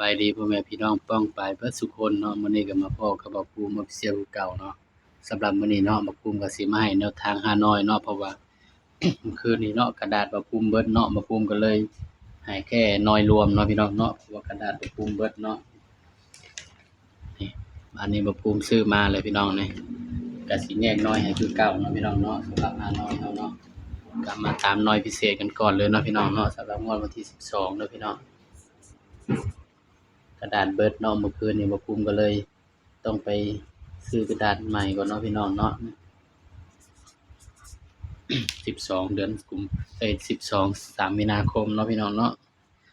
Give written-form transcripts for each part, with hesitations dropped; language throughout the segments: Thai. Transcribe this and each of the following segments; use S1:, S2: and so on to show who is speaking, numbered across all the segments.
S1: บายดีพ่อแม่พี่น้องป้องปายเบิดซุคนเนาะมื้อนี้ก็มาพ้อกับบ่าวภูมิ Official คือเก่าเนาะสำหรับมื้อนี้เนาะบ่าวภูมิก็สิมาให้แนวทางฮานอยเนาะเพราะว่า เมื่อคืนนี้เนาะกระดาษบ่าวภูมิเบิดเนาะบ่าวภูมิก็เลยให้แค่นอยรวมเนาะพี่น้องเนาะเพราะว่ากระดาษบ่าวภูมิเบิดเนาะนี่อันนี้บ่าวภูมิซื้อมาเลยพี่น้องนี่ก็สิแยกน้อยให้คือเก่าเนาะพี่น้องเนาะสำหรับฮานอยเฮาเนาะก็มาตามน้อยพิเศษกันก่อนเลยเนาะพี่น้องเนาะสำหรับงวดวันที่12เด้อพี่น้อง กระดาษเบิดเนาะเมื่อคืนนี้บ่ภูมิก็เลยต้องไปซื้อกระดาษใหม่ก่อนเนาะพี่น้องเนาะ12เดือนกุม12 3มีนาคมเนาะพี่น้องเนาะ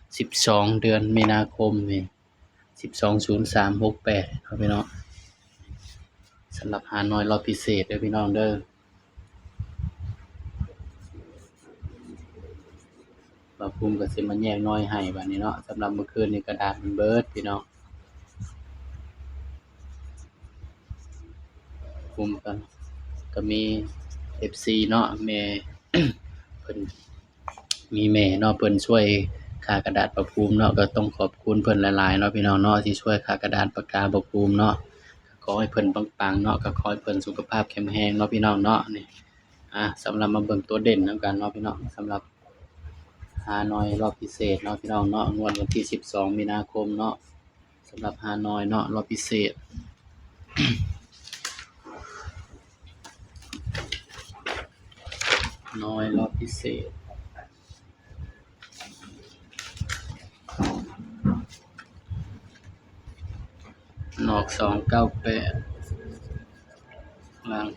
S1: 12เดือนมีนาคมนี่120368เนาะพี่น้องสำหรับฮานอยรอบพิเศษเด้อพี่น้องเด้อบ่ภูมิก็สิมาแยกน้อยให้บัดนี้เนาะสำหรับเมื่อคืนนี้กระดาษมันเบิดพี่น้องภูมิก็มี FC เนาะแม่ เพิ่นมีแม่เนาะเพิ่นช่วยค่ากระดาษประภูมิเนาะก็ต้องขอบคุณเพิ่นหลายๆเนาะพี่น้องเนาะที่ช่วยค่ากระดาษปากกาประภูมิเนาะขอให้เพิ่นปังๆเนาะก็ขอให้เพิ่นสุขภาพแข็งแรงเนาะพี่น้องเนาะนี่สำหรับมาเบิ่งตัวเด่นนำกันเนาะพี่น้องสำหรับฮานอยรอบพิเศษเนาะพี่น้องเนาะงวดวันที่12มีนาคมเนาะสำหรับฮานอยเนาะรอบพิเศษน้อยรอบพิเศษนอก298ล่าง90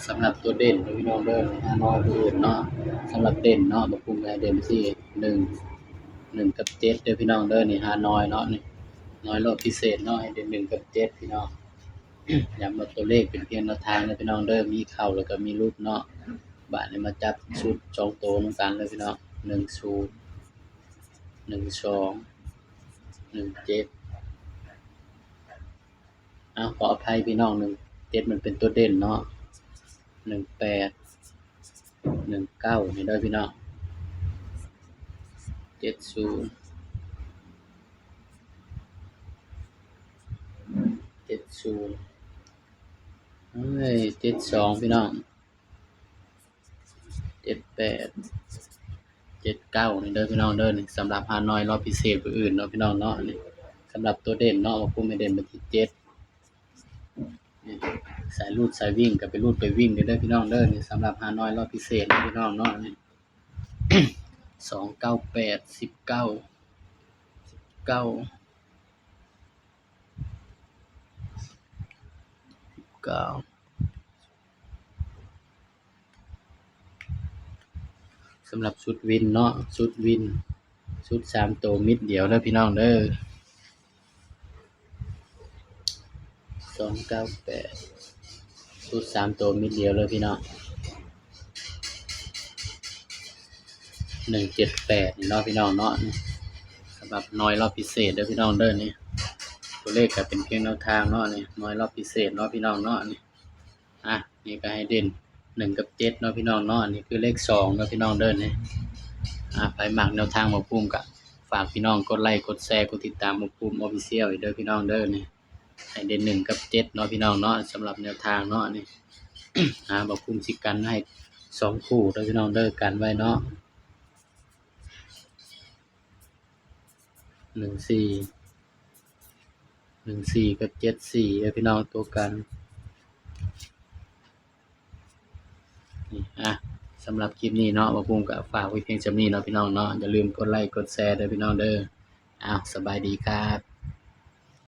S1: สำหรับตัวเด่นเด้อพี่น้องเด้อฮานอยตัวอื่นเนาะสำหรับเด่นเนาะบ่ภูมิก็ให้เด่นที่1กับ7เด้อพี่น้องเด้อนี่ฮานอยเนาะนี่น้อยรอบพิเศษเนาะให้เด่น1กับ7พี่น้อง ย้ำว่าตัวเลขเป็นเพียงแนวทางเด้อพี่น้องเด้อมีเข้าแล้วก็มีหลุดเนาะบัดนี้มาจับชุด2ตัวนำกันเลยพี่น้อง10 12 17ขออภัยพี่น้อง17มันเป็นตัวเด่นเนาะ18 19นี่เด้อพี่น้อง70 72พี่น้อง78 79นี่เด้อพี่น้องเด้อนี่สำหรับฮานอยรอบพิเศษผู้อื่นเนาะพี่น้องเนาะนี่สำหรับตัวเด่นเนาะว่าผู้ไม่เด่นไปที่7นี่สายรูดสายวิ่งก็ไปรูดไปวิ่งเด้อพี่น้องเด้อนี่สำหรับฮานอยรอบพิเศษเนาะพี่น้องเนาะนี่ 298 19สำหรับชุดวินเนาะชุดวินชุด3ตัวมิดเดียวเด้อพี่น้องเด้อ298ชุด3ตัวมิดเดียวเด้อพี่น้อง178นี่เนาะพี่น้องเนาะสำหรับน้อยรอบพิเศษเด้อพี่น้องเด้อนี่ตัวเลขก็เป็นเพียงแนวทางเนาะนี่น้อยรอบพิเศษเนาะพี่น้องเนาะนี่นี่ก็ให้เด่น1กับ7เนาะพี่น้องเนาะนี่คือเลข2เนาะพี่น้องเด้อนี่ไปมักแนวทางบ่ภูมิก็ฝากพี่น้องกดไลค์กดแชร์กดติดตามบ่ภูมิ Official อีกเด้อพี่น้องเด้อนี่ให้เด่น1กับ7เนาะพี่น้องเนาะสำหรับแนวทางเนาะนี่ บ่ภูมิสิกันให้2คู่เด้อพี่น้องเด้อกันไว้เนาะ14กับ74เด้อพี่น้องตัวกันนี่สำหรับคลิปนี้เนาะบ่ภูมิก็ฝากไว้เพียงส่ำนี้เนาะพี่น้องเนาะอย่าลืมกดไลค์กดแชร์เด้อพี่น้องเด้อสบายดีครับ